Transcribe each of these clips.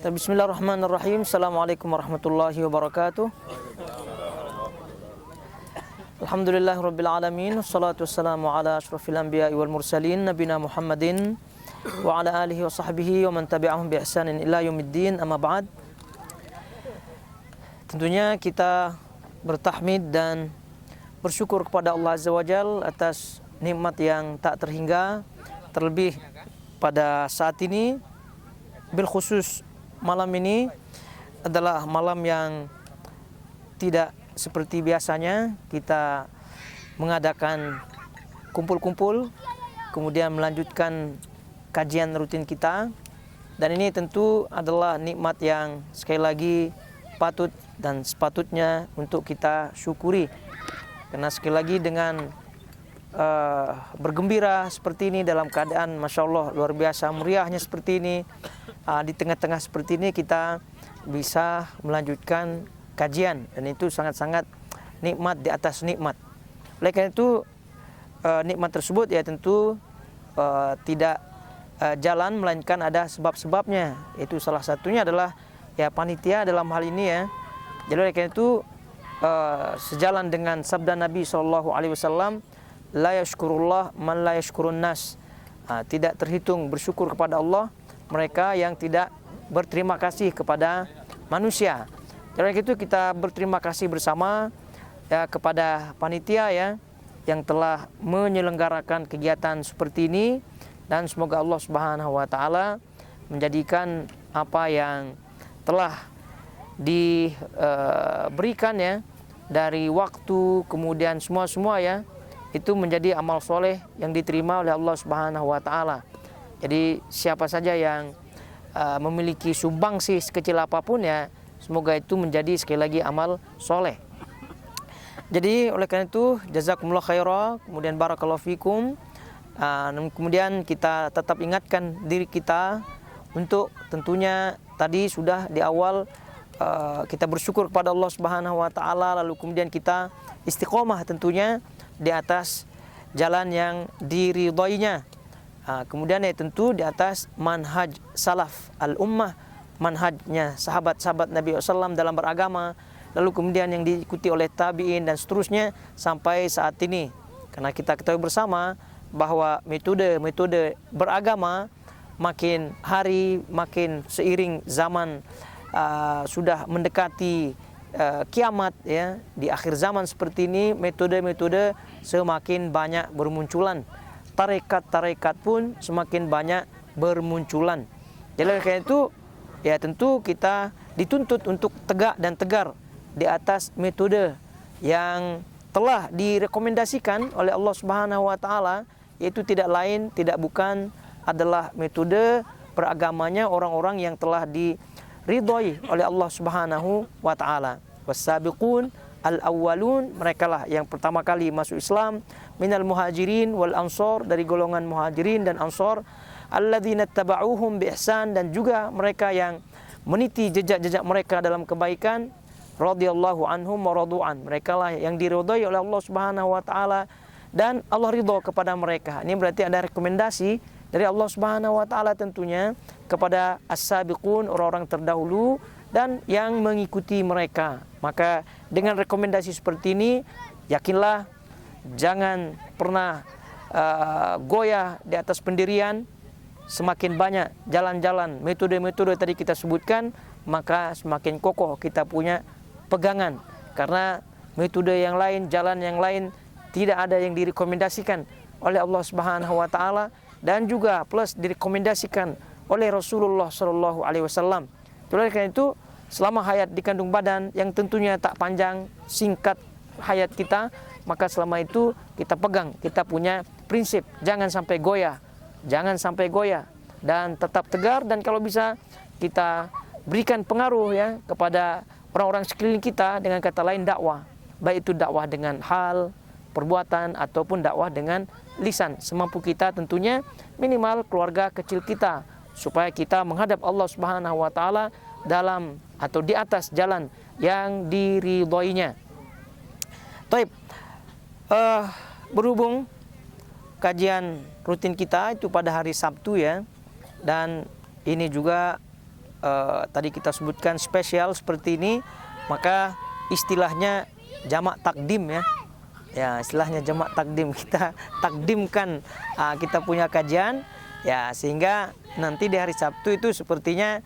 Bismillahirrahmanirrahim. Assalamualaikum warahmatullahi wabarakatuh. Alhamdulillahirabbil alamin. Wassalatu wassalamu ala asyrafil anbiya'i wal mursalin nabiyina Muhammadin wa ala alihi wa sahbihi wa man tabi'ahum bi ihsanin ila yaumiddin. Amma ba'd. Tentunya kita bertahmid dan bersyukur kepada Allah Azza wa Jalla atas nikmat yang tak terhingga, terlebih pada saat ini, bil khusus malam ini adalah malam yang tidak seperti biasanya kita mengadakan kumpul-kumpul, kemudian melanjutkan kajian rutin kita. Dan ini tentu adalah nikmat yang sekali lagi patut dan sepatutnya untuk kita syukuri. Karena sekali lagi dengan bergembira seperti ini dalam keadaan Masya Allah luar biasa meriahnya seperti ini, di tengah-tengah seperti ini kita bisa melanjutkan kajian, dan itu sangat-sangat nikmat di atas nikmat. Oleh karena itu nikmat tersebut ya tentu tidak jalan melainkan ada sebab-sebabnya. Itu salah satunya adalah ya panitia dalam hal ini ya. Jadi oleh karena itu sejalan dengan sabda Nabi SAW, la yashkurullah man la yashkurun nas. Tidak terhitung bersyukur kepada Allah mereka yang tidak berterima kasih kepada manusia. Jadi itu kita berterima kasih bersama ya kepada panitia ya yang telah menyelenggarakan kegiatan seperti ini, dan semoga Allah Subhanahu wa taala menjadikan apa yang telah diberikan ya dari waktu kemudian semua ya itu menjadi amal soleh yang diterima oleh Allah Subhanahu wa taala. Jadi siapa saja yang memiliki sumbangsi sekecil apapun ya, semoga itu menjadi sekali lagi amal soleh. Jadi oleh karena itu jazakumullah khairan, kemudian barakallahu fikum. Kemudian kita tetap ingatkan diri kita untuk tentunya tadi sudah di awal kita bersyukur kepada Allah Subhanahu wa taala, lalu kemudian kita istiqomah tentunya di atas jalan yang diridhoinya. Kemudian ya tentu di atas manhaj salaf al-ummah, manhajnya sahabat-sahabat Nabi SAW dalam beragama, lalu kemudian yang diikuti oleh tabi'in dan seterusnya sampai saat ini. Karena kita ketahui bersama bahwa metode beragama makin hari, makin seiring zaman sudah mendekati kiamat ya, di akhir zaman seperti ini metode-metode semakin banyak bermunculan, tarekat-tarekat pun semakin banyak bermunculan. Jadi karena itu ya tentu kita dituntut untuk tegak dan tegar di atas metode yang telah direkomendasikan oleh Allah Subhanahu wa taala, yaitu tidak lain tidak bukan adalah metode beragamanya orang-orang yang telah diridhoi oleh Allah Subhanahu wa taala. Wassabiqun al-awwalun, merekalah yang pertama kali masuk Islam, minal muhajirin wal ansor, dari golongan muhajirin dan ansor, alladzina tabauhum bi ihsan, dan juga mereka yang meniti jejak-jejak mereka dalam kebaikan, radhiyallahu anhum wa radu'an, merekalah yang diridhoi oleh Allah Subhanahu wa taala dan Allah ridho kepada mereka. Ini berarti ada rekomendasi dari Allah Subhanahu wa taala tentunya kepada as-sabiqun, orang-orang terdahulu dan yang mengikuti mereka. Maka dengan rekomendasi seperti ini, yakinlah jangan pernah goyah di atas pendirian. Semakin banyak jalan-jalan metode-metode tadi kita sebutkan, maka semakin kokoh kita punya pegangan. Karena metode yang lain, jalan yang lain tidak ada yang direkomendasikan oleh Allah Subhanahu wa taala, dan juga plus direkomendasikan oleh Rasulullah sallallahu alaihi wasallam. Oleh karena itu, selama hayat di kandung badan yang tentunya tak panjang, singkat hayat kita, maka selama itu kita pegang, kita punya prinsip, jangan sampai goyah, dan tetap tegar, dan kalau bisa kita berikan pengaruh ya kepada orang-orang sekeliling kita, dengan kata lain dakwah, baik itu dakwah dengan hal, perbuatan ataupun dakwah dengan lisan, semampu kita tentunya, minimal keluarga kecil kita, supaya kita menghadap Allah Subhanahu wa taala dalam atau di atas jalan yang diridhoinya. Taib, berhubung kajian rutin kita itu pada hari Sabtu ya, dan ini juga tadi kita sebutkan spesial seperti ini, maka istilahnya jamak takdim ya. Ya, istilahnya jamak takdim, kita takdimkan kita punya kajian ya, sehingga nanti di hari Sabtu itu sepertinya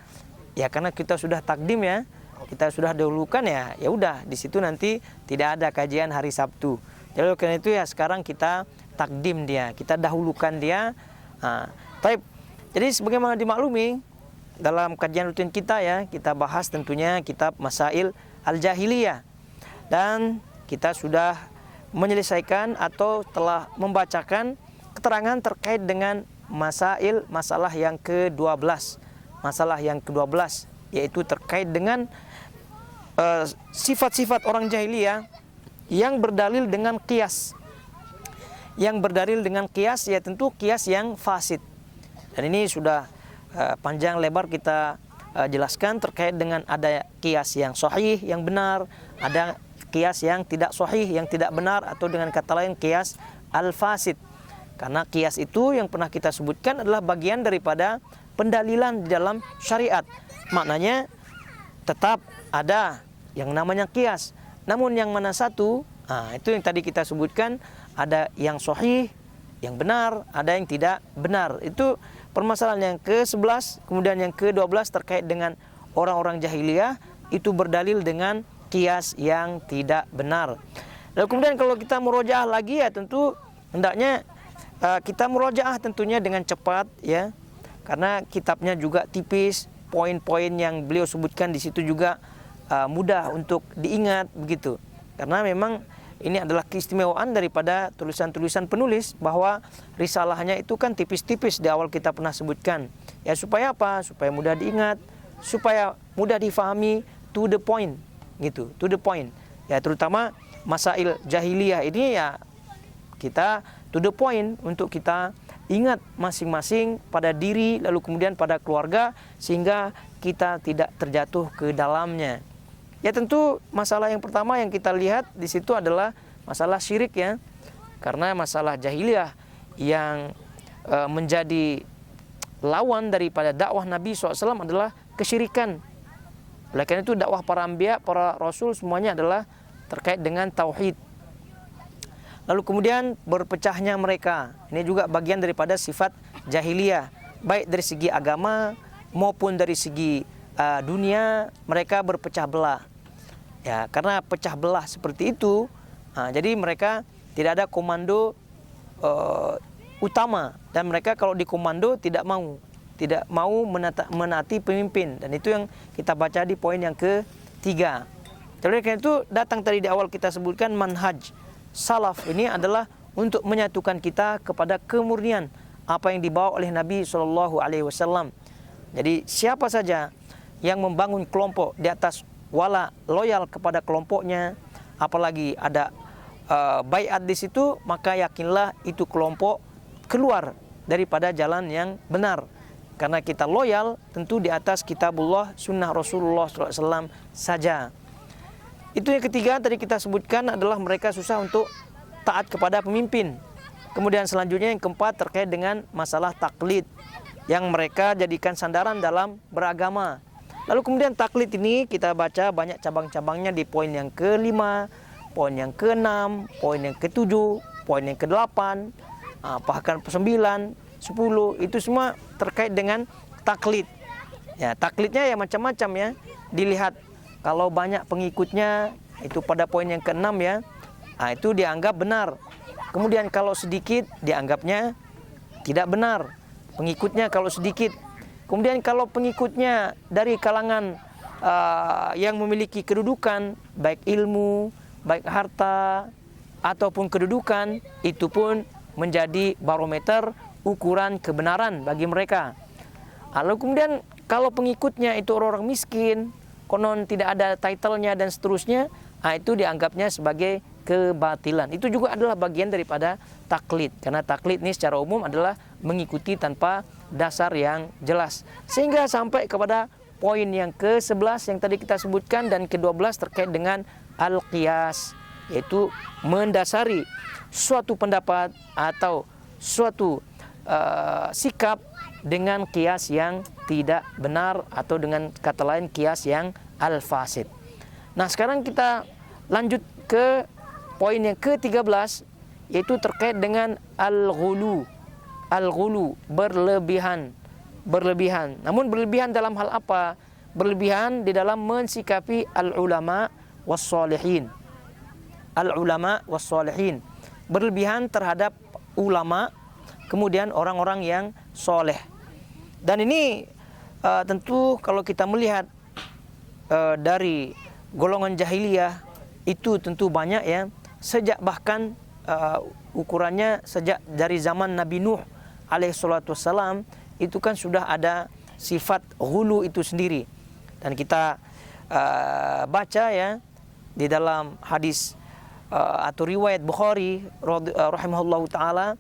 ya karena kita sudah takdim ya, kita sudah dahulukan ya, ya udah di situ nanti tidak ada kajian hari Sabtu. Jadi karena itu ya sekarang kita takdim dia, kita dahulukan dia. Baik. Jadi sebagaimana dimaklumi dalam kajian rutin kita ya, kita bahas tentunya kitab Masail Al-Jahiliyah, dan kita sudah menyelesaikan atau telah membacakan keterangan terkait dengan masalah yang ke-12. Masalah yang ke-12 yaitu terkait dengan sifat-sifat orang jahiliyah yang berdalil dengan qiyas. Yang berdalil dengan qiyas ya tentu qiyas yang fasid. Dan ini sudah panjang lebar kita jelaskan terkait dengan ada qiyas yang sahih, yang benar, ada qiyas yang tidak sahih, yang tidak benar, atau dengan kata lain qiyas al-fasid. Karena qiyas itu yang pernah kita sebutkan adalah bagian daripada pendalilan di dalam syariat. Maknanya tetap ada yang namanya qiyas. Namun yang mana satu, itu yang tadi kita sebutkan, ada yang sahih, yang benar, ada yang tidak benar. Itu permasalahan yang ke-11, kemudian yang ke-12 terkait dengan orang-orang jahiliyah, itu berdalil dengan qiyas yang tidak benar. Lalu kemudian kalau kita murojaah lagi ya tentu hendaknya kita murojaah tentunya dengan cepat ya. Karena kitabnya juga tipis, poin-poin yang beliau sebutkan di situ juga mudah untuk diingat begitu. Karena memang ini adalah keistimewaan daripada tulisan-tulisan penulis, bahwa risalahnya itu kan tipis-tipis di awal kita pernah sebutkan. Ya supaya apa? Supaya mudah diingat, supaya mudah difahami, to the point gitu, to the point. Ya terutama masail jahiliyah ini ya kita to the point untuk kita ingat masing-masing pada diri, lalu kemudian pada keluarga, sehingga kita tidak terjatuh ke dalamnya. Ya tentu masalah yang pertama yang kita lihat di situ adalah masalah syirik ya. Karena masalah jahiliyah yang menjadi lawan daripada dakwah Nabi SAW adalah kesyirikan. Oleh karena itu dakwah para anbiya, para rasul semuanya adalah terkait dengan tauhid. Lalu kemudian berpecahnya mereka. Ini juga bagian daripada sifat jahiliyah. Baik dari segi agama maupun dari segi dunia, mereka berpecah belah. Ya, karena pecah belah seperti itu, jadi mereka tidak ada komando utama, dan mereka kalau dikomando tidak mau menaati pemimpin, dan itu yang kita baca di poin yang ke-3. Jadi karena itu datang tadi di awal kita sebutkan manhaj salaf ini adalah untuk menyatukan kita kepada kemurnian apa yang dibawa oleh Nabi SAW. Jadi siapa saja yang membangun kelompok di atas wala loyal kepada kelompoknya, apalagi ada baiat di situ, maka yakinlah itu kelompok keluar daripada jalan yang benar. Karena kita loyal tentu di atas kitabullah, sunnah Rasulullah SAW saja. Itu yang ketiga tadi kita sebutkan adalah mereka susah untuk taat kepada pemimpin. Kemudian selanjutnya yang keempat terkait dengan masalah taklid yang mereka jadikan sandaran dalam beragama. Lalu kemudian taklid ini kita baca banyak cabang-cabangnya di poin yang ke-5, poin yang ke-6, poin yang ke-7, poin yang ke-8, bahkan 9, 10, itu semua terkait dengan taklid. Ya, taklidnya ya macam-macam ya. Dilihat kalau banyak pengikutnya, itu pada poin yang ke-6 ya, itu dianggap benar. Kemudian kalau sedikit dianggapnya tidak benar pengikutnya kalau sedikit. Kemudian kalau pengikutnya dari kalangan yang memiliki kedudukan, baik ilmu, baik harta, ataupun kedudukan, itu pun menjadi barometer ukuran kebenaran bagi mereka. Lalu kemudian kalau pengikutnya itu orang-orang miskin, konon tidak ada title-nya dan seterusnya, itu dianggapnya sebagai kebatilan. Itu juga adalah bagian daripada taklid. Karena taklid ini secara umum adalah mengikuti tanpa dasar yang jelas. Sehingga sampai kepada poin yang ke-11 yang tadi kita sebutkan, dan ke-12 terkait dengan al-qiyas, yaitu mendasari suatu pendapat atau suatu sikap dengan qiyas yang tidak benar, atau dengan kata lain kias yang al-fasid. Nah, sekarang kita lanjut ke poin yang ke-13, yaitu terkait dengan al-ghulu. Al-ghulu, berlebihan. Namun berlebihan dalam hal apa? Berlebihan di dalam mensikapi al-ulama was-salihin. Al-ulama was-salihin. Berlebihan terhadap ulama, kemudian orang-orang yang soleh. Dan ini tentu kalau kita melihat dari golongan jahiliyah itu tentu banyak ya. Sejak bahkan ukurannya sejak dari zaman Nabi Nuh alaihissalatu wassalam, itu kan sudah ada sifat ghulu itu sendiri. Dan kita baca ya di dalam hadis atau riwayat Bukhari rahimahullahu taala,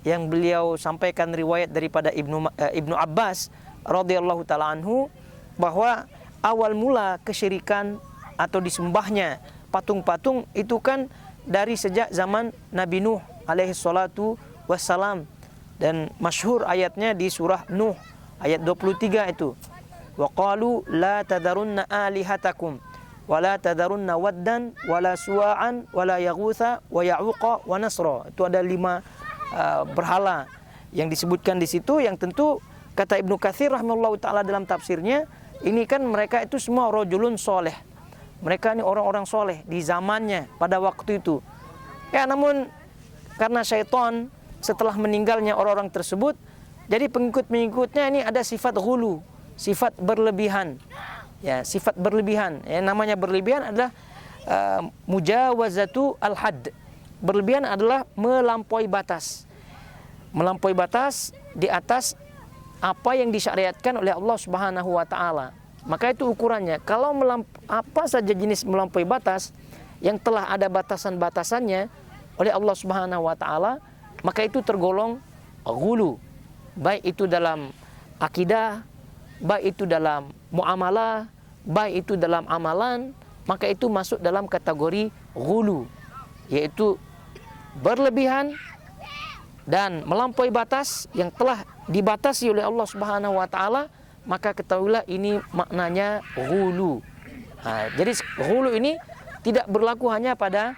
yang beliau sampaikan riwayat daripada Ibnu Abbas radhiyallahu taala anhu, bahwa awal mula kesyirikan atau disembahnya patung-patung itu kan dari sejak zaman Nabi Nuh alaihi salatu wassalam. Dan masyhur ayatnya di surah Nuh ayat 23 itu, wa qalu la tadarunna alihatakum wa la tadarunna waddan wa la suwa'an wa la yaghutha wa ya'uqa wa nasra. Itu ada 5 berhala yang disebutkan di situ, yang tentu kata Ibnu Katsir rahimahullahu taala dalam tafsirnya, ini kan mereka itu semua rajulun soleh. Mereka ini orang-orang soleh di zamannya pada waktu itu. Ya, namun karena syaitan setelah meninggalnya orang-orang tersebut, jadi pengikut-pengikutnya ini ada sifat ghulu, sifat berlebihan. Ya, sifat berlebihan. Ya, namanya berlebihan adalah mujawazatu al-hadd. Berlebihan adalah melampaui batas. Melampaui batas di atas apa yang disyariatkan oleh Allah Subhanahu wa taala. Maka itu ukurannya. Kalau apa saja jenis melampaui batas yang telah ada batasan-batasannya oleh Allah Subhanahu wa taala, maka itu tergolong ghulu. Baik itu dalam akidah, baik itu dalam muamalah, baik itu dalam amalan, maka itu masuk dalam kategori ghulu, yaitu berlebihan dan melampaui batas yang telah dibatasi oleh Allah Subhanahu wa taala, maka ketahuilah ini maknanya ghulu. Jadi ghulu ini tidak berlaku hanya pada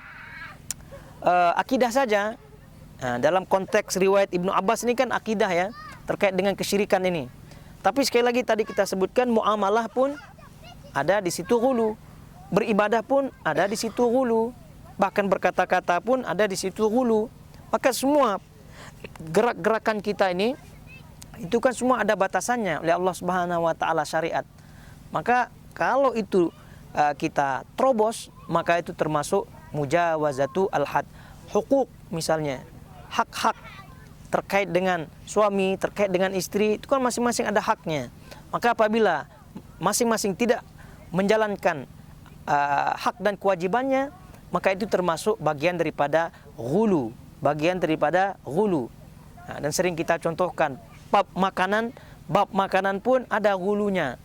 akidah saja. Dalam konteks riwayat Ibnu Abbas ini kan akidah ya, terkait dengan kesyirikan ini. Tapi sekali lagi tadi kita sebutkan muamalah pun ada di situ ghulu, beribadah pun ada di situ ghulu, bahkan berkata-kata pun ada di situ ghulu. Maka semua gerak-gerakan kita ini itu kan semua ada batasannya oleh Allah Subhanahu wa taala syariat. Maka kalau itu kita terobos, maka itu termasuk mujawazatu al-had. Hukuk misalnya, hak-hak terkait dengan suami, terkait dengan istri, itu kan masing-masing ada haknya. Maka apabila masing-masing tidak menjalankan hak dan kewajibannya, maka itu termasuk bagian daripada ghulu, dan sering kita contohkan bab makanan pun ada ghulunya.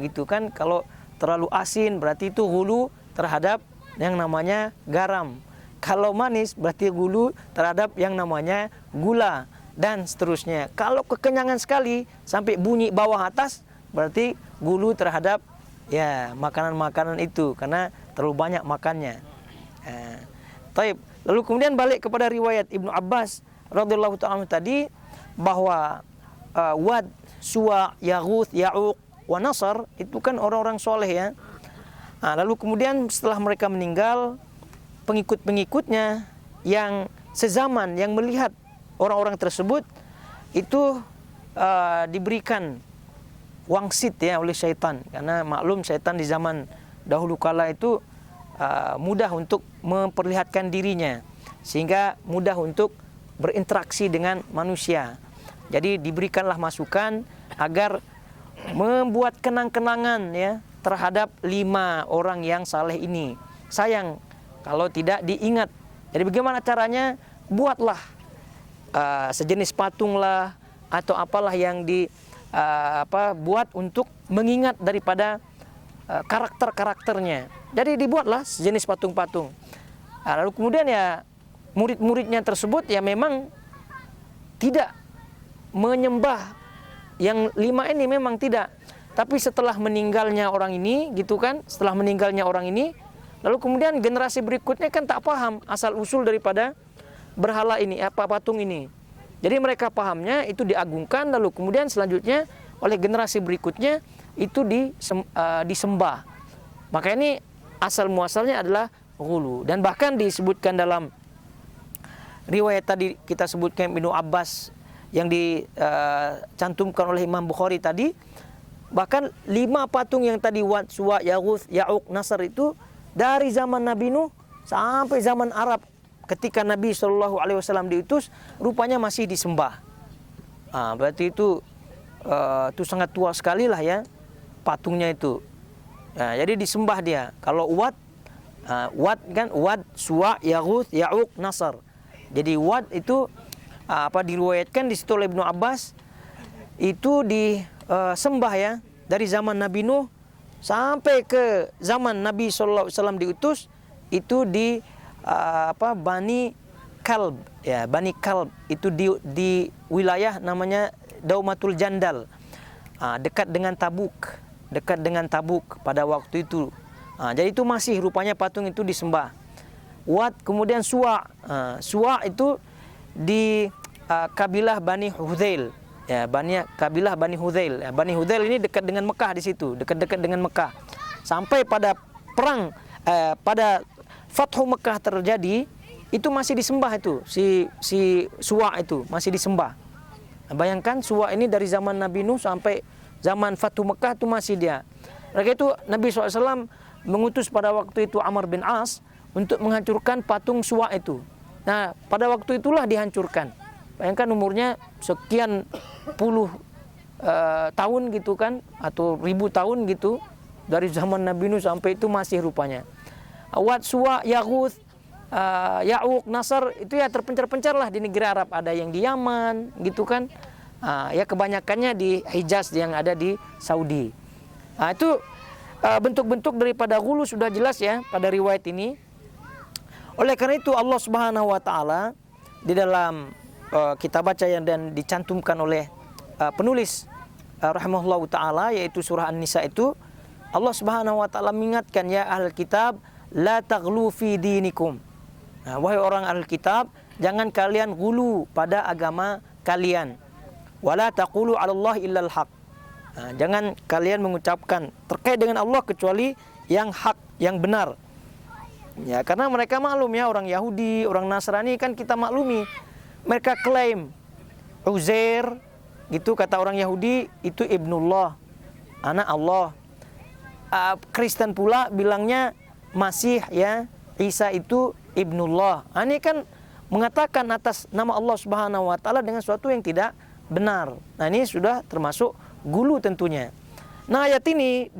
Gitu kan, kalau terlalu asin berarti itu ghulu terhadap yang namanya garam. Kalau manis berarti ghulu terhadap yang namanya gula, dan seterusnya. Kalau kekenyangan sekali sampai bunyi bawah atas, berarti ghulu terhadap ya makanan-makanan itu, karena terlalu banyak makannya. Taib. Lalu kemudian balik kepada riwayat Ibnu Abbas radhiyallahu ta'ala tadi, bahwa Wad, Suwa, Yaghuth, Ya'uq, wa Nasr itu kan orang-orang soleh ya. Lalu kemudian setelah mereka meninggal, pengikut-pengikutnya yang sezaman, yang melihat orang-orang tersebut itu diberikan wangsit ya oleh syaitan. Karena maklum syaitan di zaman dahulu kala itu mudah untuk memperlihatkan dirinya, sehingga mudah untuk berinteraksi dengan manusia. Jadi diberikanlah masukan agar membuat kenang-kenangan ya terhadap 5 orang yang saleh ini. Sayang kalau tidak diingat. Jadi bagaimana caranya? Buatlah sejenis patung lah atau apalah yang buat untuk mengingat daripada karakter-karakternya. Jadi dibuatlah sejenis patung-patung. Lalu kemudian ya murid-muridnya tersebut ya memang tidak menyembah yang 5 ini memang tidak. Tapi setelah meninggalnya orang ini, gitu kan, setelah meninggalnya orang ini, lalu kemudian generasi berikutnya kan tak paham asal usul daripada berhala ini, patung ini. Jadi mereka pahamnya itu diagungkan, lalu kemudian selanjutnya oleh generasi berikutnya itu disembah. Maka ini asal muasalnya adalah ghulu. Dan bahkan disebutkan dalam riwayat tadi kita sebutkan Ibnu Abbas yang dicantumkan oleh Imam Bukhari tadi, bahkan 5 patung yang tadi Wat, Suwa, Yaghus, Ya'uq, Nasr itu dari zaman Nabi Nuh sampai zaman Arab ketika Nabi SAW diutus, rupanya masih disembah. Berarti itu sangat tua sekali lah ya patungnya itu. Nah, jadi disembah dia. Kalau Wat kan Wat, Suwa, Yaghus, Ya'uq, Nasr. Jadi Wat itu diriwayatkan di situ oleh Ibnu Abbas itu disembah ya dari zaman Nabi Nuh sampai ke zaman Nabi SAW diutus, itu di Bani Kalb ya, Bani Kalb itu di wilayah namanya Daumatul Jandal, dekat dengan Tabuk pada waktu itu. Jadi itu masih rupanya patung itu disembah. Wat, kemudian Suwa. Suwa itu di kabilah Bani Hudzail ya, kabilah Bani Hudzail ya. Bani Hudzail ini dekat dengan Mekah, di situ dekat-dekat dengan Mekah. Sampai pada perang pada Fathu Mekah terjadi, itu masih disembah itu si Suwa itu masih disembah. Bayangkan Suwa ini dari zaman Nabi Nuh sampai zaman Fathu Mekah itu masih dia. Maka itu Nabi SAW mengutus pada waktu itu Amr bin As untuk menghancurkan patung Suwa itu. Nah, pada waktu itulah dihancurkan. Bayangkan umurnya sekian puluh tahun gitu kan, atau ribu tahun gitu, dari zaman Nabi Nuh sampai itu masih rupanya. Wat, Suwa, Yaghus, Ya'uq, Nasr itu ya terpencar-pencar lah di negeri Arab. Ada yang di Yaman gitu kan, ya kebanyakannya di Hijaz yang ada di Saudi. Itu bentuk-bentuk daripada ghulu sudah jelas ya pada riwayat ini. Oleh karena itu Allah Subhanahu wa taala di dalam kita baca yang dan dicantumkan oleh penulis rahimahullahu taala, yaitu surah An-Nisa, itu Allah Subhanahu wa taala mengingatkan, ya ahlul kitab la taghlu fi dinikum. Nah, wahai orang ahlul kitab, jangan kalian ghulu pada agama kalian. Wala taqulu 'alallahi illal haq. Nah, jangan kalian mengucapkan terkait dengan Allah kecuali yang hak, yang benar. Ya, karena mereka maklum ya, orang Yahudi, orang Nasrani kan kita maklumi. Mereka klaim Uzair, gitu kata orang Yahudi, itu Ibnullah, anak Allah. Kristen pula bilangnya Masih ya, Isa itu Ibnullah. Ini kan mengatakan atas nama Allah Subhanahu wa taala dengan sesuatu yang tidak benar. Nah, ini sudah termasuk ghulu tentunya. Nah, ayat ini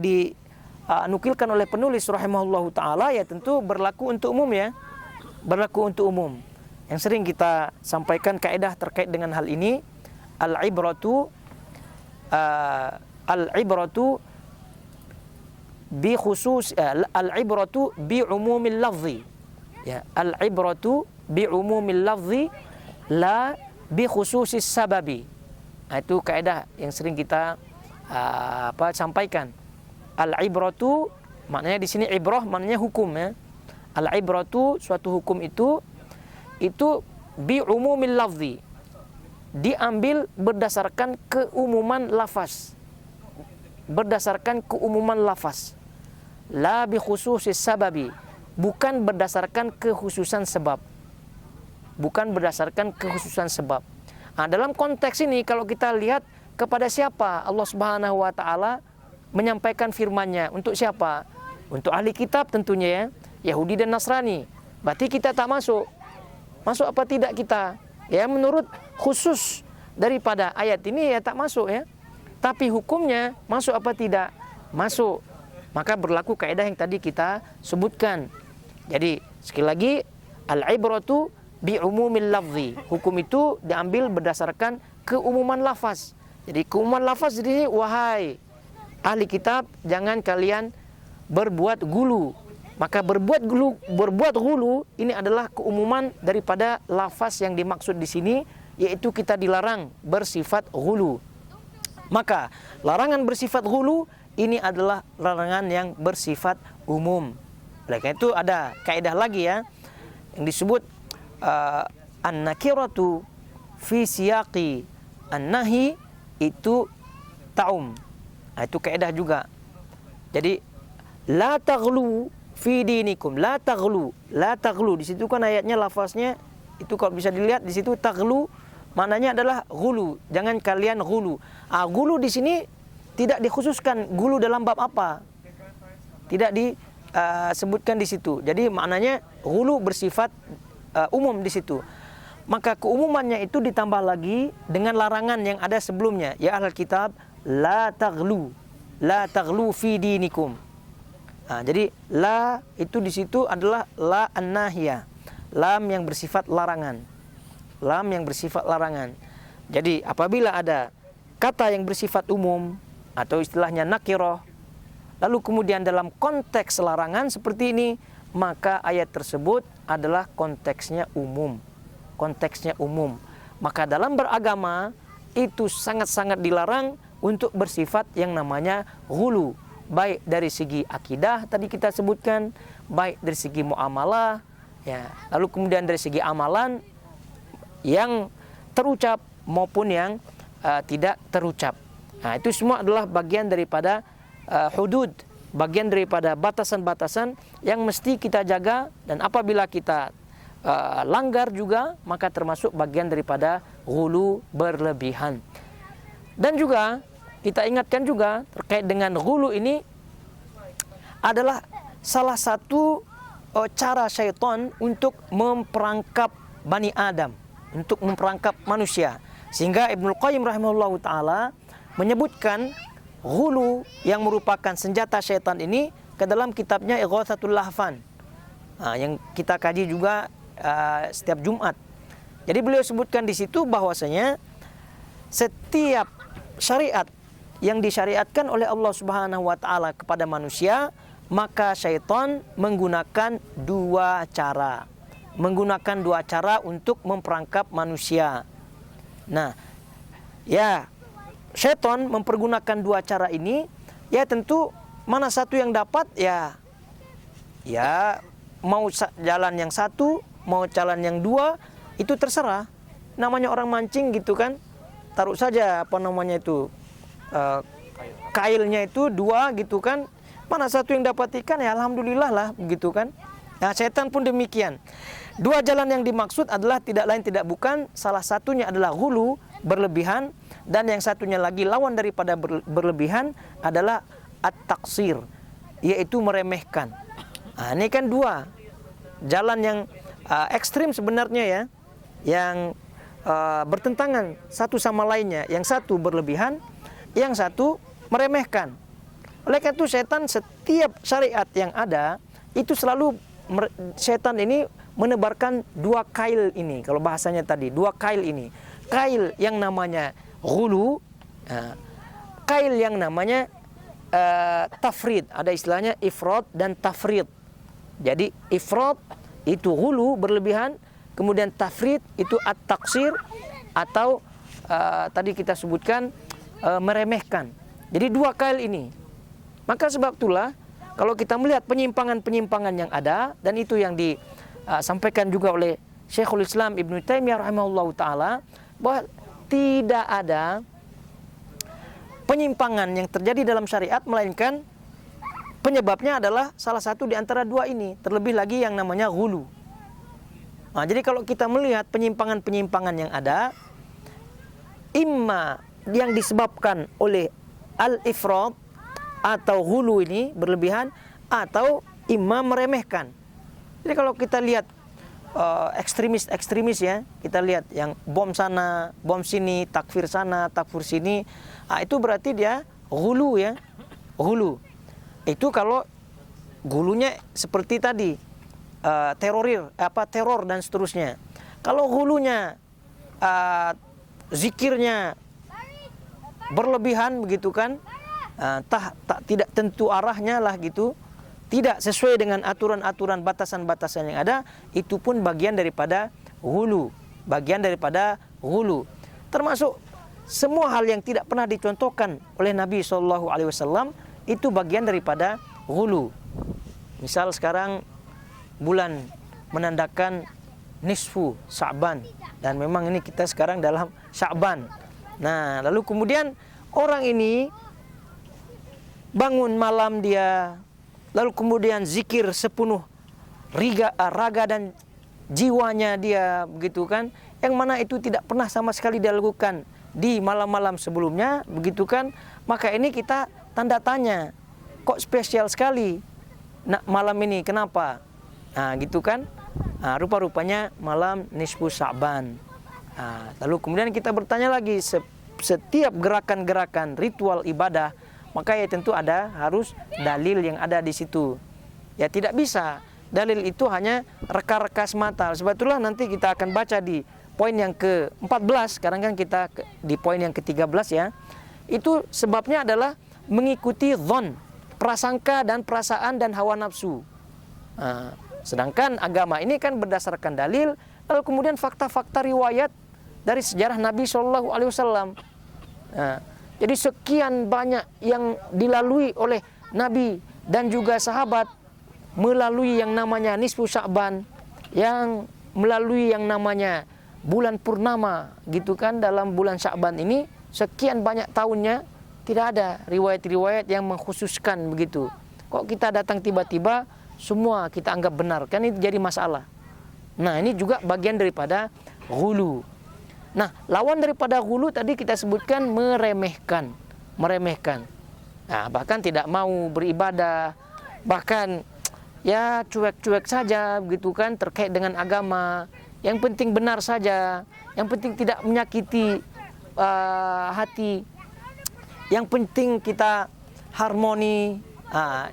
nukilkan oleh penulis rahimahullahu taala, ya tentu berlaku untuk umum ya. Berlaku untuk umum. Yang sering kita sampaikan kaidah terkait dengan hal ini, al-ibratu bi khusus al-ibratu bi umumil lafzi. Ya, al-ibratu bi umumil lafzi la bi khususis sababi. Nah, itu kaidah yang sering kita sampaikan. Al-ibratu maknanya di sini ibrah maknanya hukum ya. Al-ibratu suatu hukum itu bi umumil lafzi, diambil berdasarkan keumuman lafaz. Berdasarkan keumuman lafaz. La bi khususis sababi, bukan berdasarkan kekhususan sebab. Bukan berdasarkan kekhususan sebab. Nah, dalam konteks ini kalau kita lihat kepada siapa Allah Subhanahu wa taala menyampaikan firman-Nya, untuk siapa? Untuk ahli kitab tentunya ya, Yahudi dan Nasrani. Berarti kita tak masuk. Masuk apa tidak kita? Ya, menurut khusus daripada ayat ini ya tak masuk ya. Tapi hukumnya masuk apa tidak? Masuk. Maka berlaku kaidah yang tadi kita sebutkan. Jadi sekali lagi, al-ibratu bi umumil lafzi. Hukum itu diambil berdasarkan keumuman lafaz. Jadi keumuman lafaz ini, wahai ahli kitab, jangan kalian berbuat ghulu. Maka berbuat ghulu ini adalah keumuman daripada lafaz yang dimaksud di sini, yaitu kita dilarang bersifat ghulu. Maka larangan bersifat ghulu ini adalah larangan yang bersifat umum. Oleh karena itu ada kaidah lagi ya yang disebut an-nakiratu fi siyaqi an-nahi itu ta'um. Nah, itu kaidah juga. Jadi la taghlu fi dinikum, la taghlu, la taghlu. Di situ kan ayatnya lafaznya itu kalau bisa dilihat di situ taghlu maknanya adalah ghulu. Jangan kalian ghulu. Ghulu di sini tidak dikhususkan ghulu dalam bab apa. Tidak disebutkan di situ. Jadi maknanya ghulu bersifat umum di situ. Maka keumumannya itu ditambah lagi dengan larangan yang ada sebelumnya. Ya ahlul kitab, la taghlu. La taghlu fi dinikum. Jadi la itu di situ adalah la an-nahiyah. Lam yang bersifat larangan. Lam yang bersifat larangan. Jadi apabila ada kata yang bersifat umum atau istilahnya nakirah, lalu kemudian dalam konteks larangan seperti ini, maka ayat tersebut adalah konteksnya umum. Konteksnya umum. Maka dalam beragama itu sangat-sangat dilarang untuk bersifat yang namanya ghulu. Baik dari segi akidah tadi kita sebutkan, baik dari segi muamalah, ya. Lalu kemudian dari segi amalan yang terucap maupun yang tidak terucap. Nah, itu semua adalah bagian daripada hudud, bagian daripada batasan-batasan yang mesti kita jaga, dan apabila kita langgar juga maka termasuk bagian daripada ghulu berlebihan. Dan juga kita ingatkan juga terkait dengan ghulu ini adalah salah satu cara syaitan untuk memperangkap Bani Adam, untuk memperangkap manusia. Sehingga Ibnul Qayyim rahimahullahu ta'ala menyebutkan ghulu yang merupakan senjata syaitan ini ke dalam kitabnya Ighatsatul Lahfan, yang kita kaji juga setiap Jumat. Jadi beliau sebutkan di situ bahwasanya setiap syariat yang disyariatkan oleh Allah Subhanahu wa taala kepada manusia, maka syaitan menggunakan dua cara. Menggunakan dua cara untuk memperangkap manusia. Nah, ya, syaitan mempergunakan dua cara ini, ya tentu mana satu yang dapat ya mau jalan yang satu, mau jalan yang dua, itu terserah. Namanya orang mancing gitu kan, taruh saja apa namanya itu kailnya itu dua gitu kan, mana satu yang dapat ikan ya alhamdulillah lah gitu kan. Nah, setan pun demikian. Dua jalan yang dimaksud adalah tidak lain tidak bukan, salah satunya adalah ghulu, berlebihan, dan yang satunya lagi lawan daripada berlebihan adalah at-taqsir, yaitu meremehkan. Nah, ini kan dua jalan yang ekstrim sebenarnya ya, yang bertentangan satu sama lainnya. Yang satu berlebihan, yang satu meremehkan. Oleh karena itu setan setiap syariat yang ada itu selalu setan ini menebarkan dua kail ini. Kalau bahasanya tadi dua kail ini, kail yang namanya ghulu, kail yang namanya tafrid. Ada istilahnya ifrat dan tafrid. Jadi ifrat itu ghulu berlebihan, kemudian tafrid itu at-taqsir atau tadi kita sebutkan meremehkan. Jadi dua kail ini. Maka sebab itulah kalau kita melihat penyimpangan-penyimpangan yang ada, dan itu yang disampaikan juga oleh Syekhul Islam Ibnu Taimiyah rahimahullahu taala, bahwa tidak ada penyimpangan yang terjadi dalam syariat melainkan penyebabnya adalah salah satu di antara dua ini, terlebih lagi yang namanya ghulu. Nah, jadi kalau kita melihat penyimpangan-penyimpangan yang ada, imma yang disebabkan oleh al-ifrat atau ghulu ini berlebihan, atau imma meremehkan. Jadi kalau kita lihat ekstremis ya, kita lihat yang bom sana, bom sini, takfir sana, takfir sini, itu berarti dia ghulu ya, ghulu. Itu kalau ghulunya seperti tadi teror dan seterusnya. Kalau ghulunya zikirnya berlebihan begitu kan, tidak tentu arahnya lah gitu, tidak sesuai dengan aturan-aturan batasan-batasan yang ada, itu pun bagian daripada ghulu, bagian daripada ghulu. Termasuk semua hal yang tidak pernah dicontohkan oleh Nabi SAW itu bagian daripada ghulu. Misal sekarang bulan menandakan nisfu Sya'ban, dan memang ini kita sekarang dalam Sya'ban. Nah, lalu kemudian orang ini bangun malam dia, lalu kemudian zikir sepenuh raga dan jiwanya dia, begitu kan, yang mana itu tidak pernah sama sekali dilakukan di malam-malam sebelumnya, begitu kan. Maka ini kita tanda tanya, kok spesial sekali malam ini, kenapa? Nah, gitu kan. Nah, rupa-rupanya malam nisfu Sya'ban. Nah, lalu kemudian kita bertanya lagi, setiap gerakan-gerakan ritual ibadah, maka ya tentu harus dalil yang ada di situ. Ya tidak bisa dalil itu hanya reka-reka semata. Sebetulnya nanti kita akan baca di poin yang ke-14, sekarang kan kita di poin yang ke-13 ya. Itu sebabnya adalah mengikuti dhon, prasangka dan perasaan dan hawa nafsu. Nah, sedangkan agama ini kan berdasarkan dalil, lalu kemudian fakta-fakta riwayat dari sejarah Nabi SAW. Nah, jadi sekian banyak yang dilalui oleh Nabi dan juga sahabat, melalui yang namanya nisfu Sya'ban, yang melalui yang namanya bulan purnama, gitu kan. Dalam bulan Sya'ban ini sekian banyak tahunnya tidak ada riwayat-riwayat yang mengkhususkan begitu. Kok kita datang tiba-tiba semua kita anggap benar, kan ini jadi masalah. Nah, ini juga bagian daripada ghulu. Nah, lawan daripada ghulu tadi kita sebutkan meremehkan. Nah, bahkan tidak mau beribadah, bahkan ya cuek-cuek saja begitu kan terkait dengan agama. Yang penting benar saja, yang penting tidak menyakiti hati, yang penting kita harmoni,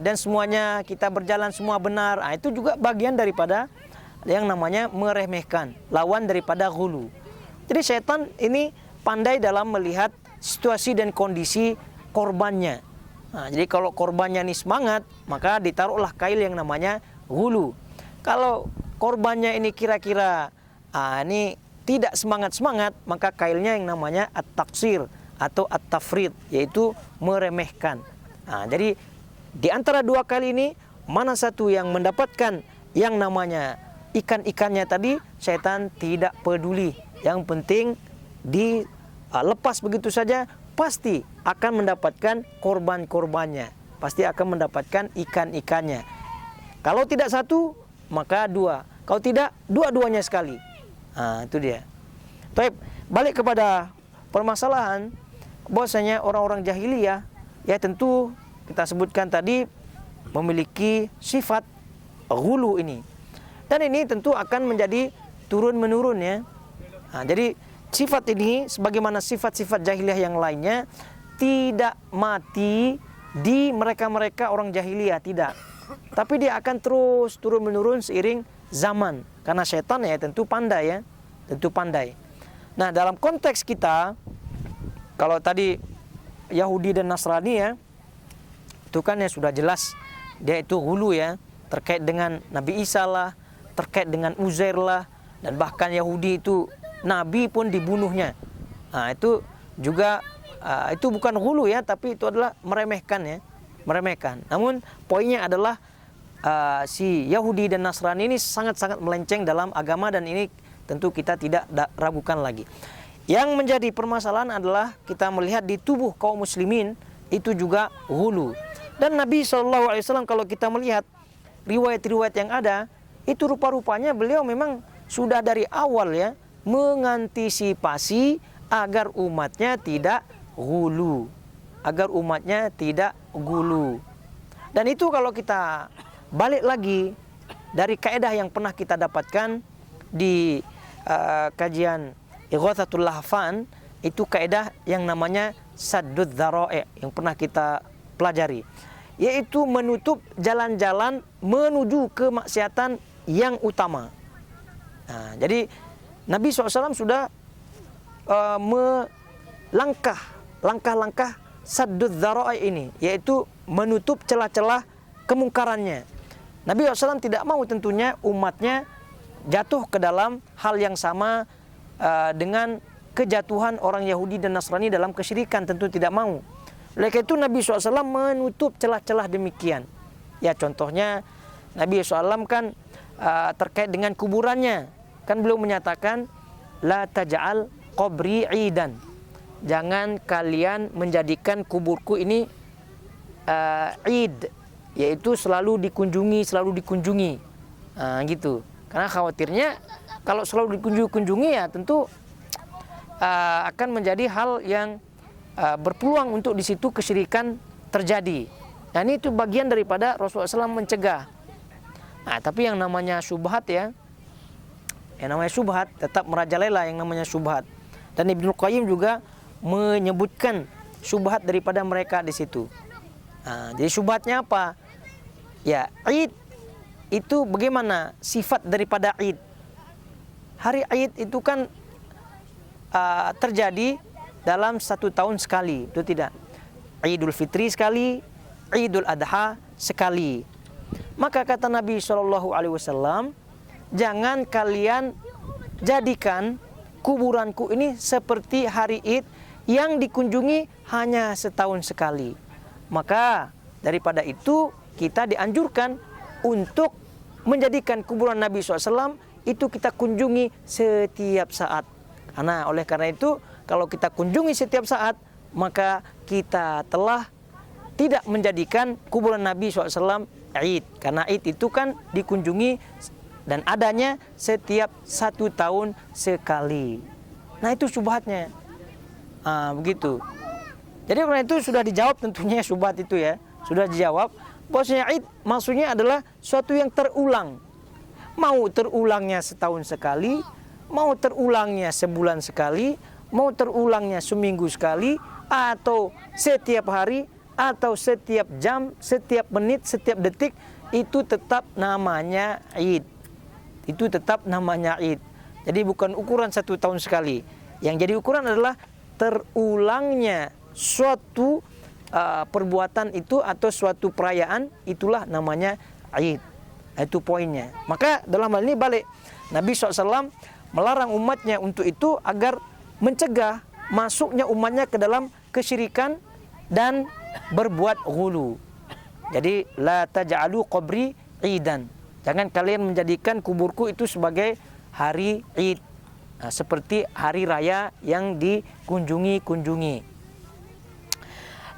dan semuanya kita berjalan semua benar. Itu juga bagian daripada yang namanya meremehkan, lawan daripada ghulu. Jadi setan ini pandai dalam melihat situasi dan kondisi korbannya. Jadi kalau korbannya ini semangat, maka ditaruhlah kail yang namanya ghulu. Kalau korbannya ini kira-kira ini tidak semangat-semangat, maka kailnya yang namanya at-taksir atau at-tafrid, yaitu meremehkan. Jadi di antara dua kali ini, mana satu yang mendapatkan yang namanya ikan-ikannya tadi, setan tidak peduli. Yang penting dilepas begitu saja, pasti akan mendapatkan korban-korbannya, pasti akan mendapatkan ikan-ikannya. Kalau tidak satu, maka dua. Kalau tidak, dua-duanya sekali. Itu dia. Baik, balik kepada permasalahan bahwasanya orang-orang jahiliyah, ya tentu kita sebutkan tadi memiliki sifat ghulu ini. Dan ini tentu akan menjadi turun-menurun ya. Jadi sifat ini sebagaimana sifat-sifat jahiliyah yang lainnya tidak mati di mereka-mereka orang jahiliyah, tidak. Tapi dia akan terus turun-menurun seiring zaman. Karena setan ya tentu pandai ya. Tentu pandai. Nah, dalam konteks kita, kalau tadi Yahudi dan Nasrani ya, itu kan ya sudah jelas dia itu ghulu ya, terkait dengan Nabi Isa lah, terkait dengan Uzair lah, dan bahkan Yahudi itu Nabi pun dibunuhnya. Itu juga itu bukan ghulu ya, tapi itu adalah meremehkan ya, meremehkan. Namun poinnya adalah si Yahudi dan Nasrani ini sangat-sangat melenceng dalam agama, dan ini tentu kita tidak ragukan lagi. Yang menjadi permasalahan adalah kita melihat di tubuh kaum muslimin itu juga ghulu. Dan Nabi SAW kalau kita melihat riwayat-riwayat yang ada, itu rupa-rupanya beliau memang sudah dari awal ya mengantisipasi agar umatnya tidak ghulu, agar umatnya tidak ghulu. Dan itu kalau kita balik lagi dari kaidah yang pernah kita dapatkan di kajian Ighatsatul Lahfan, itu kaidah yang namanya saddud dzara'i yang pernah kita pelajari, yaitu menutup jalan-jalan menuju kemaksiatan yang utama. Jadi Nabi SAW sudah langkah-langkah saddud dzara'i ini, yaitu menutup celah-celah kemungkarannya. Nabi SAW tidak mau tentunya umatnya jatuh ke dalam hal yang sama dengan kejatuhan orang Yahudi dan Nasrani dalam kesyirikan, tentu tidak mau. Oleh karena itu Nabi SAW menutup celah-celah demikian. Ya contohnya Nabi SAW kan terkait dengan kuburannya, kan beliau menyatakan la taj'al qabri idan, jangan kalian menjadikan kuburku ini id, yaitu selalu dikunjungi, gitu. Karena khawatirnya kalau selalu dikunjungi ya tentu akan menjadi hal yang berpeluang untuk di situ kesyirikan terjadi. Dan itu bagian daripada Rasulullah SAW mencegah. Nah, tapi yang namanya syubhat ya, yang namanya syubhat tetap merajalela yang namanya syubhat. Dan Ibnu Qayyim juga menyebutkan syubhat daripada mereka di situ. Nah, jadi syubhatnya apa? Ya, Id itu bagaimana sifat daripada Id? Hari Id itu kan terjadi dalam 1 tahun sekali, itu tidak? Idul Fitri sekali, Idul Adha sekali. Maka kata Nabi SAW, jangan kalian jadikan kuburanku ini seperti hari Id yang dikunjungi hanya setahun sekali. Maka daripada itu kita dianjurkan untuk menjadikan kuburan Nabi SAW itu kita kunjungi setiap saat. Oleh karena itu kalau kita kunjungi setiap saat, maka kita telah tidak menjadikan kuburan Nabi SAW Id. Karena Id itu kan dikunjungi dan adanya setiap 1 tahun sekali. Nah itu syubhatnya. Begitu. Jadi karena itu sudah dijawab tentunya syubhat itu ya. Sudah dijawab. Bahwasanya Id maksudnya adalah suatu yang terulang. Mau terulangnya setahun sekali, mau terulangnya sebulan sekali, mau terulangnya seminggu sekali, atau setiap hari, atau setiap jam, setiap menit, setiap detik, itu tetap namanya Id. Itu tetap namanya Id. Jadi bukan ukuran 1 tahun sekali. Yang jadi ukuran adalah terulangnya suatu perbuatan itu atau suatu perayaan, itulah namanya Id. Itu poinnya. Maka dalam hal ini balik, Nabi SAW melarang umatnya untuk itu agar mencegah masuknya umatnya ke dalam kesyirikan dan berbuat ghulu. Jadi la taj'alu qabri idan. Jangan kalian menjadikan kuburku itu sebagai hari Id. Seperti hari raya yang dikunjungi.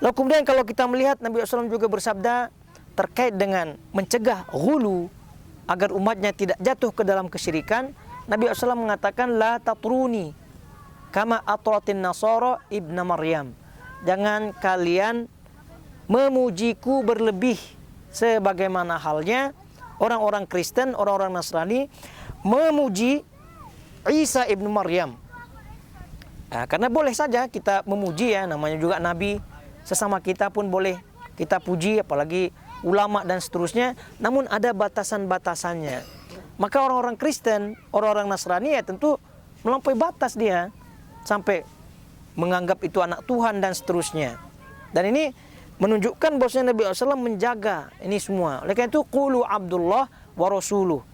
Lalu kemudian kalau kita melihat Nabi SAW juga bersabda terkait dengan mencegah ghulu agar umatnya tidak jatuh ke dalam kesyirikan. Nabi SAW mengatakan la tatruni kama atratin nasara ibna Maryam. Jangan kalian memujiku berlebih sebagaimana halnya orang-orang Kristen, orang-orang Nasrani memuji Isa ibnu Maryam. Karena boleh saja kita memuji ya, namanya juga Nabi, sesama kita pun boleh kita puji, apalagi ulama dan seterusnya. Namun ada batasan-batasannya. Maka orang-orang Kristen, orang-orang Nasrani ya tentu melampaui batas dia, sampai menganggap itu anak Tuhan dan seterusnya. Dan ini menunjukkan bahwasanya Nabi SAW menjaga ini semua. Oleh karena itu qulu Abdullah wa rasuluh.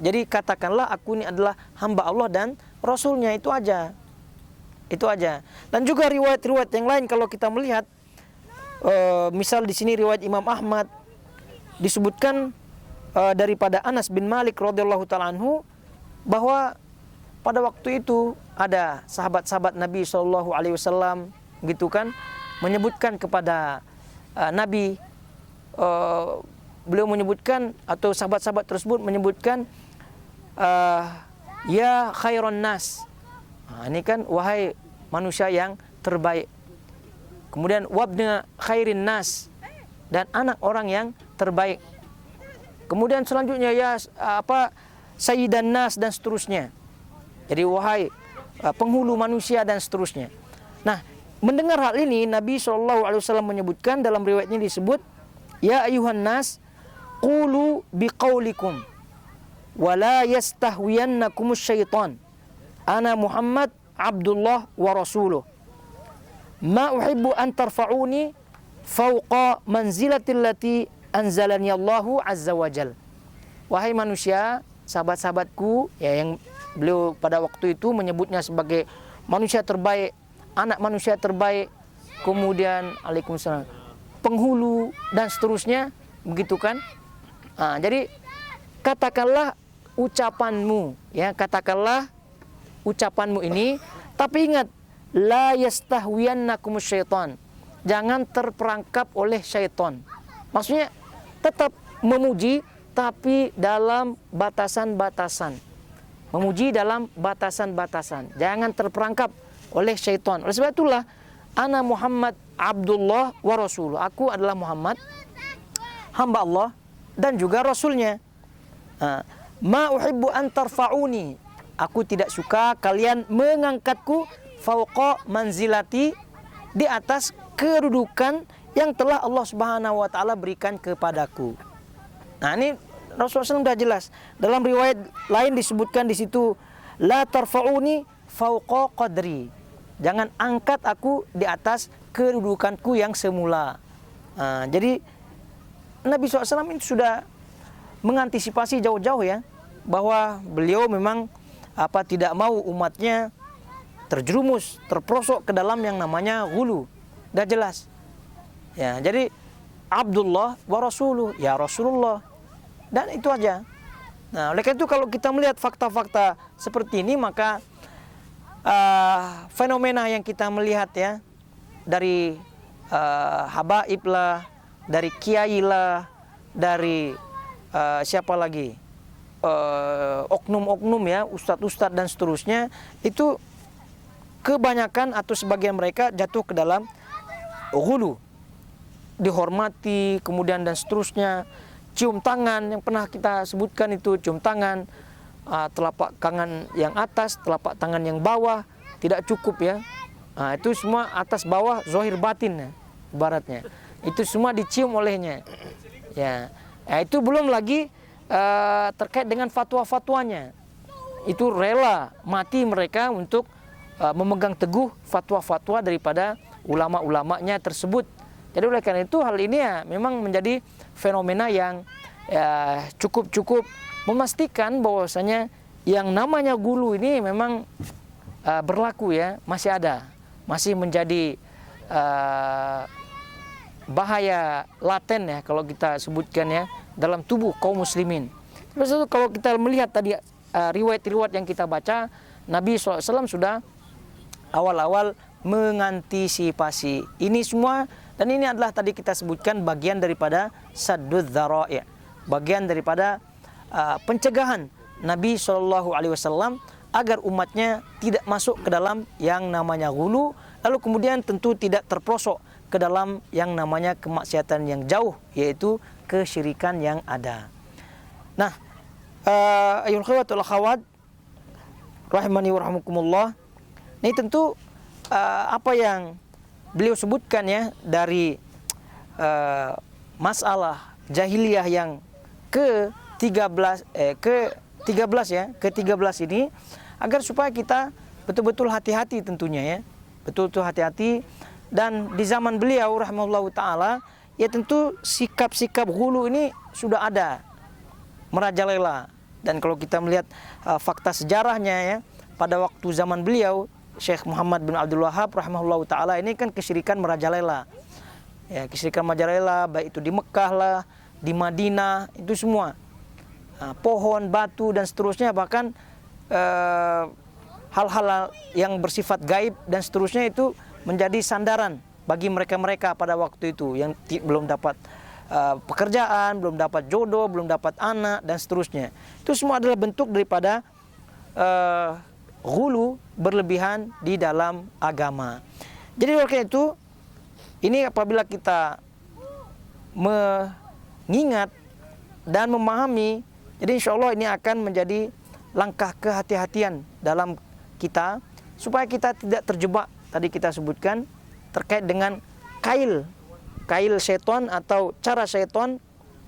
Jadi katakanlah aku ini adalah hamba Allah dan Rasulnya, itu aja. Itu aja. Dan juga riwayat-riwayat yang lain kalau kita melihat, misal di sini riwayat Imam Ahmad disebutkan daripada Anas bin Malik radhiyallahu ta'ala anhu bahwa pada waktu itu ada sahabat-sahabat Nabi SAW gitu kan, menyebutkan kepada Nabi, beliau menyebutkan atau sahabat-sahabat tersebut menyebutkan ya khairon nas. Ini kan wahai manusia yang terbaik. Kemudian wabna khairin nas, dan anak orang yang terbaik. Kemudian selanjutnya ya sayyidan nas dan seterusnya. Jadi wahai penghulu manusia dan seterusnya. Nah, mendengar hal ini Nabi SAW menyebutkan, dalam riwayatnya disebut ya ayuhan nas qulu biqaulikum wa la yastahwiyannakumus syaitan ana Muhammad Abdullah wa rasuluh ma uhibbu an tarfa'uni fawqa manzilatil lati anzalani Allahu azza wajal. Wahai manusia, sahabat-sahabatku ya, yang beliau pada waktu itu menyebutnya sebagai manusia terbaik, anak manusia terbaik, kemudian Waalaikumsalam, penghulu dan seterusnya, begitu kan? Jadi katakanlah ucapanmu, ya, katakanlah ucapanmu ini, tapi ingat, la yastahwiyannakum syaitan, jangan terperangkap oleh syaitan. Maksudnya tetap memuji, tapi dalam batasan-batasan. Memuji dalam batasan-batasan, jangan terperangkap oleh syaitan. Oleh sebab itulah, ana Muhammad Abdullah wa Rasuluh, aku adalah Muhammad, hamba Allah dan juga Rasulnya. Ma uhibbu an tarfa'uni, aku tidak suka kalian mengangkatku fauqa manzilati, di atas kedudukan yang telah Allah Subhanahu wa taala berikan kepadaku. Nah, ini Rasulullah SAW sudah jelas. Dalam riwayat lain disebutkan di situ, la tarfa'uni fauqa qadri, jangan angkat aku di atas kedudukanku yang semula. Jadi Nabi SAW itu sudah mengantisipasi jauh-jauh, ya, bahwa beliau memang tidak mau umatnya terjerumus, terperosok ke dalam yang namanya ghulu. Dah jelas. Ya, jadi Abdullah wa Rasuluh, ya Rasulullah. Dan itu aja. Nah, oleh karena itu kalau kita melihat fakta-fakta seperti ini, maka fenomena yang kita melihat, ya, dari habaib lah, dari kiai lah, dari siapa lagi, oknum-oknum, ya, ustadz-ustadz dan seterusnya, itu kebanyakan atau sebagian mereka jatuh ke dalam ghulu, dihormati kemudian dan seterusnya. Cium tangan yang pernah kita sebutkan itu, cium tangan, telapak tangan yang atas, telapak tangan yang bawah tidak cukup, ya. Itu semua atas bawah, zahir batin, ya, ibaratnya. Itu semua dicium olehnya, ya. Itu belum lagi terkait dengan fatwa-fatwanya. Itu rela mati mereka untuk memegang teguh fatwa-fatwa daripada ulama-ulamanya tersebut. Jadi oleh karena itu hal ini, ya, memang menjadi fenomena yang cukup memastikan bahwasanya yang namanya ghulu ini memang berlaku, ya, masih ada, masih menjadi bahaya laten, ya, kalau kita sebutkan, ya, dalam tubuh kaum muslimin. Terus itu kalau kita melihat tadi riwayat-riwayat yang kita baca, Nabi SAW sudah awal-awal mengantisipasi ini semua. Dan ini adalah tadi kita sebutkan bagian daripada saddud dzara'i', bagian daripada pencegahan Nabi SAW agar umatnya tidak masuk ke dalam yang namanya ghulu, lalu kemudian tentu tidak terperosok ke dalam yang namanya kemaksiatan yang jauh, yaitu kesyirikan yang ada. Nah, ayyuhal akhwatul akhawat rahimani wa rahmukumullah, ini tentu apa yang beliau sebutkan, ya, dari masalah jahiliyah yang ke-13 ya, ke-13 ini, agar supaya kita betul-betul hati-hati tentunya, ya. Betul-betul hati-hati. Dan di zaman beliau rahimahullahu taala, ya, tentu sikap-sikap ghulu ini sudah ada, merajalela. Dan kalau kita melihat fakta sejarahnya, ya, pada waktu zaman beliau Syekh Muhammad bin Abdul Wahhab rahimahullahu taala ini kan kesyirikan merajalela. Ya, kesyirikan merajalela, baik itu di Mekah lah, di Madinah, itu semua. Pohon, batu dan seterusnya, bahkan hal-hal yang bersifat gaib dan seterusnya itu menjadi sandaran bagi mereka-mereka pada waktu itu yang belum dapat pekerjaan, belum dapat jodoh, belum dapat anak dan seterusnya. Itu semua adalah bentuk daripada ghulu, berlebihan di dalam agama. Jadi oleh itu, ini apabila kita mengingat dan memahami, jadi insya Allah ini akan menjadi langkah kehati-hatian dalam kita, supaya kita tidak terjebak, tadi kita sebutkan, terkait dengan kail syaitan atau cara syaitan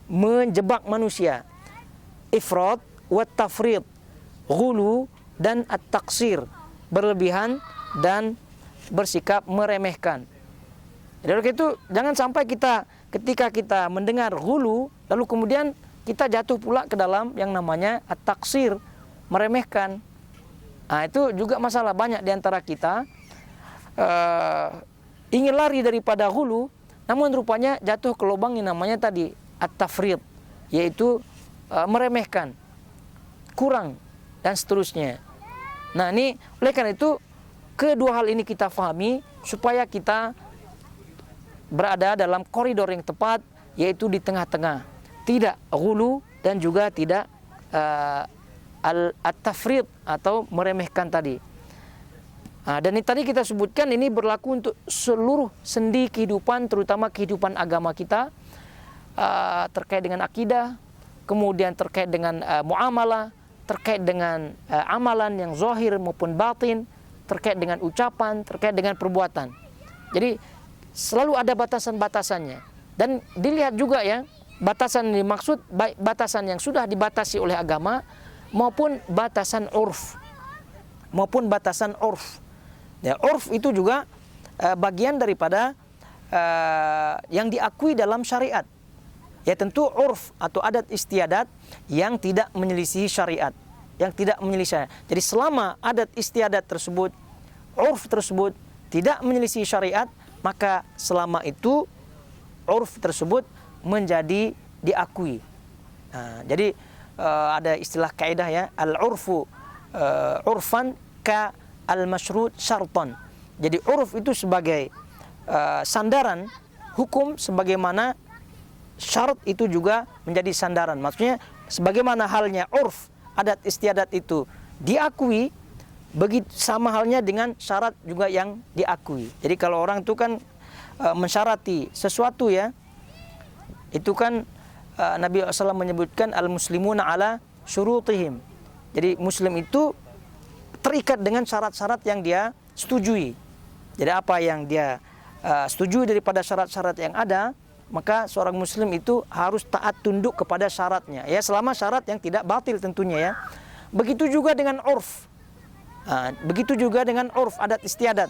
menjebak manusia. Ifrat wa tafrid, ghulu dan at-taqsir, berlebihan dan bersikap meremehkan. Jadi oleh itu jangan sampai kita ketika kita mendengar ghulu lalu kemudian kita jatuh pula ke dalam yang namanya at-taqsir, meremehkan. Nah, itu juga masalah banyak di antara kita ingin lari daripada hulu, namun rupanya jatuh ke lubang yang namanya tadi at-tafrid, yaitu meremehkan, kurang dan seterusnya. Nah, ini oleh karena itu kedua hal ini kita pahami supaya kita berada dalam koridor yang tepat, yaitu di tengah-tengah, tidak hulu dan juga tidak at-tafrid atau meremehkan tadi. Nah, dan ini tadi kita sebutkan ini berlaku untuk seluruh sendi kehidupan, terutama kehidupan agama kita, terkait dengan akidah, kemudian terkait dengan muamalah, terkait dengan amalan yang zahir maupun batin, terkait dengan ucapan, terkait dengan perbuatan. Jadi selalu ada batasan-batasannya. Dan dilihat juga ya, batasan yang dimaksud baik batasan yang sudah dibatasi oleh agama maupun batasan urf. Ya, urf itu juga bagian daripada yang diakui dalam syariat. Ya, tentu urf atau adat istiadat yang tidak menyelisihi syariat, Jadi selama adat istiadat tersebut, urf tersebut tidak menyelisih syariat, maka selama itu urf tersebut menjadi diakui. Nah, jadi ada istilah kaidah ya, al-urfu urfan ka al-masyrut syartan. Jadi urf itu sebagai sandaran hukum, sebagaimana syarat itu juga menjadi sandaran. Maksudnya sebagaimana halnya urf, adat istiadat itu diakui, begitu sama halnya dengan syarat juga yang diakui. Jadi kalau orang itu kan mensyarati sesuatu ya, itu kan Nabi SAW menyebutkan al-muslimuna ala syurutihim. Jadi muslim itu terikat dengan syarat-syarat yang dia setujui. Jadi apa yang dia setujui daripada syarat-syarat yang ada, maka seorang muslim itu harus taat tunduk kepada syaratnya, ya, selama syarat yang tidak batil tentunya ya. Begitu juga dengan urf. Begitu juga dengan urf, adat istiadat.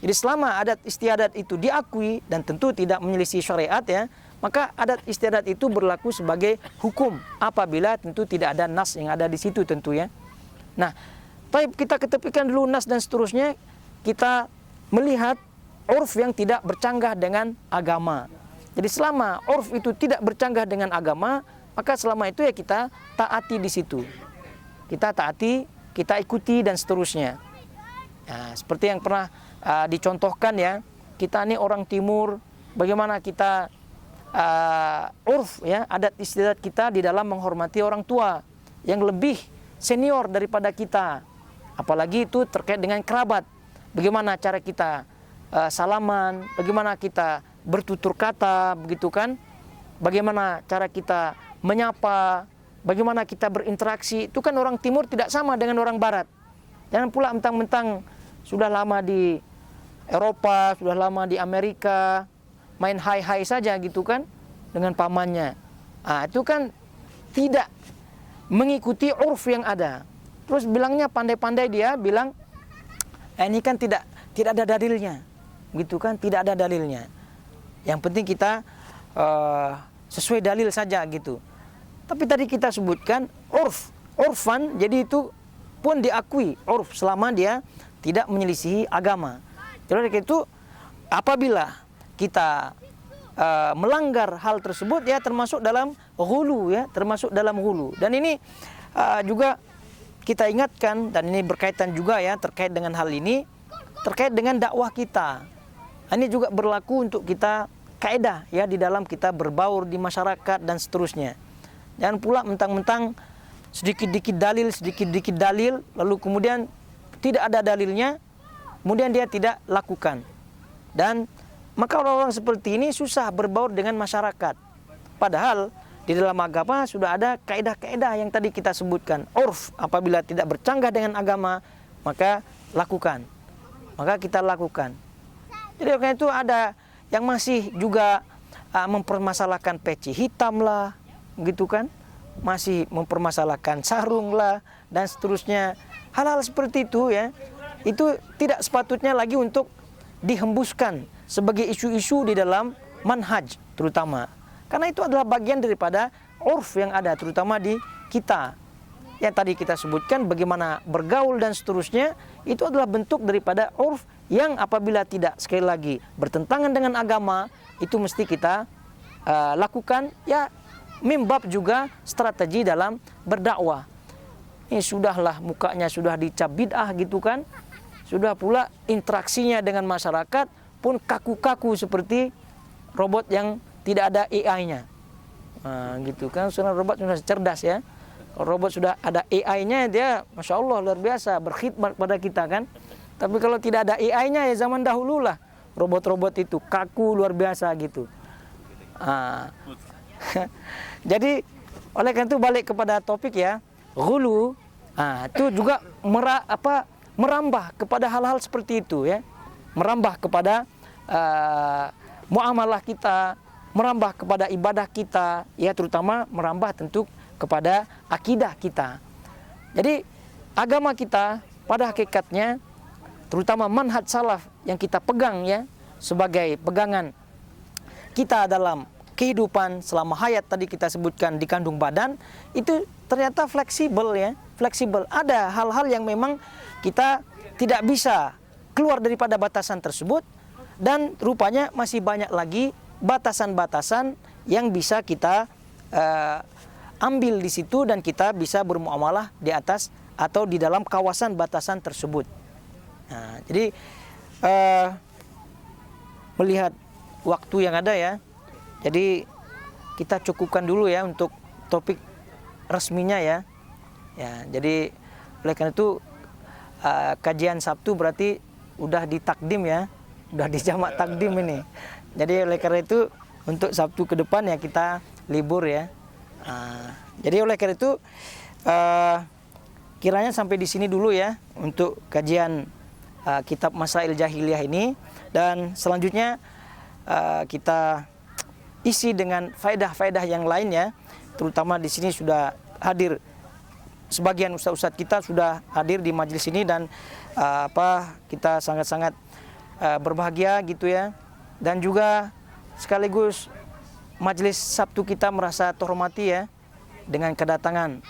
Jadi selama adat istiadat itu diakui dan tentu tidak menyelisih syariat ya, maka adat istiadat itu berlaku sebagai hukum apabila tentu tidak ada nas yang ada di situ tentu ya. Nah, kita ketepikan dulu nas dan seterusnya, kita melihat urf yang tidak bercanggah dengan agama. Jadi selama urf itu tidak bercanggah dengan agama, maka selama itu ya kita taati di situ. Kita taati, kita ikuti dan seterusnya. Nah, seperti yang pernah dicontohkan ya, kita ini orang timur, bagaimana kita urf ya, adat istiadat kita di dalam menghormati orang tua yang lebih senior daripada kita. Apalagi itu terkait dengan kerabat. Bagaimana cara kita salaman, bagaimana kita bertutur kata, begitu kan? Bagaimana cara kita menyapa, bagaimana kita berinteraksi. Itu kan orang timur tidak sama dengan orang barat. Jangan pula mentang-mentang sudah lama di Eropa, sudah lama di Amerika, main hai-hai saja gitu kan dengan pamannya. Itu kan tidak mengikuti urf yang ada. Terus bilangnya pandai-pandai, dia bilang ini kan tidak ada dalilnya, gitu kan, tidak ada dalilnya. Yang penting kita sesuai dalil saja gitu. Tapi tadi kita sebutkan urfan, jadi itu pun diakui urf selama dia tidak menyelisihi agama. Jadi itu apabila kita melanggar hal tersebut ya termasuk dalam ghulu ya, termasuk dalam ghulu. Dan ini juga kita ingatkan, dan ini berkaitan juga ya terkait dengan hal ini, terkait dengan dakwah kita. Ini juga berlaku untuk kita kaidah ya di dalam kita berbaur di masyarakat dan seterusnya. Jangan pula mentang-mentang sedikit-dikit dalil, lalu kemudian tidak ada dalilnya, kemudian dia tidak lakukan. Dan maka orang-orang seperti ini susah berbaur dengan masyarakat. Padahal di dalam agama sudah ada kaidah-kaidah yang tadi kita sebutkan. Urf, apabila tidak bercanggah dengan agama, maka lakukan. Maka kita lakukan. Jadi karena itu ada yang masih juga mempermasalahkan peci hitam lah, gitu kan? Masih mempermasalahkan sarung lah, dan seterusnya. Hal-hal seperti itu ya, itu tidak sepatutnya lagi untuk dihembuskan sebagai isu-isu di dalam manhaj terutama. Karena itu adalah bagian daripada urf yang ada terutama di kita. yang tadi kita sebutkan bagaimana bergaul dan seterusnya, itu adalah bentuk daripada urf yang apabila tidak sekali lagi bertentangan dengan agama, itu mesti kita lakukan ya, mimbab juga strategi dalam berdakwah. Ini sudahlah mukanya sudah dicap bid'ah gitu kan, sudah pula interaksinya dengan masyarakat pun kaku-kaku seperti robot yang tidak ada AI-nya. Nah, gitu kan, sudah robot sudah cerdas ya. Kalau robot sudah ada AI-nya, dia Masya Allah luar biasa berkhidmat pada kita kan. Tapi kalau tidak ada AI-nya ya zaman dahulu lah, robot-robot itu kaku luar biasa gitu. Jadi oleh karena itu balik kepada topik ya, ghulu itu juga merambah kepada hal-hal seperti itu ya, merambah kepada muamalah kita, merambah kepada ibadah kita ya, terutama merambah tentu kepada akidah kita. Jadi agama kita pada hakikatnya, terutama manhaj salaf yang kita pegang ya, sebagai pegangan kita dalam kehidupan selama hayat tadi kita sebutkan di kandung badan, itu ternyata fleksibel ya, fleksibel. Ada hal-hal yang memang kita tidak bisa keluar daripada batasan tersebut, dan rupanya masih banyak lagi batasan-batasan yang bisa kita ambil di situ, dan kita bisa bermuamalah di atas atau di dalam kawasan batasan tersebut. Nah, jadi melihat waktu yang ada ya, jadi kita cukupkan dulu ya untuk topik resminya ya. Ya, jadi oleh karena itu kajian Sabtu berarti udah ditakdim ya, udah dijamak takdim ini. Jadi oleh karena itu untuk Sabtu ke depan ya kita libur ya. Jadi oleh karena itu kiranya sampai di sini dulu ya untuk kajian kitab Masail Jahiliyah ini, dan selanjutnya kita isi dengan faedah-faedah yang lainnya. Terutama di sini sudah hadir sebagian ustaz-ustaz kita sudah hadir di majelis ini, dan kita sangat-sangat berbahagia gitu ya, dan juga sekaligus majelis Sabtu kita merasa terhormati ya dengan kedatangan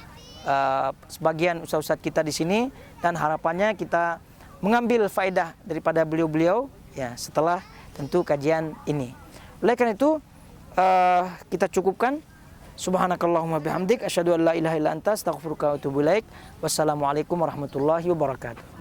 sebagian ustaz-ustaz kita di sini, dan harapannya kita mengambil faedah daripada beliau-beliau ya setelah tentu kajian ini. Oleh karena itu kita cukupkan. Subhanakallahumma bihamdik asyhadu an la ilaha illa anta astaghfiruka wa atubu ilaik. Wassalamualaikum warahmatullahi wabarakatuh.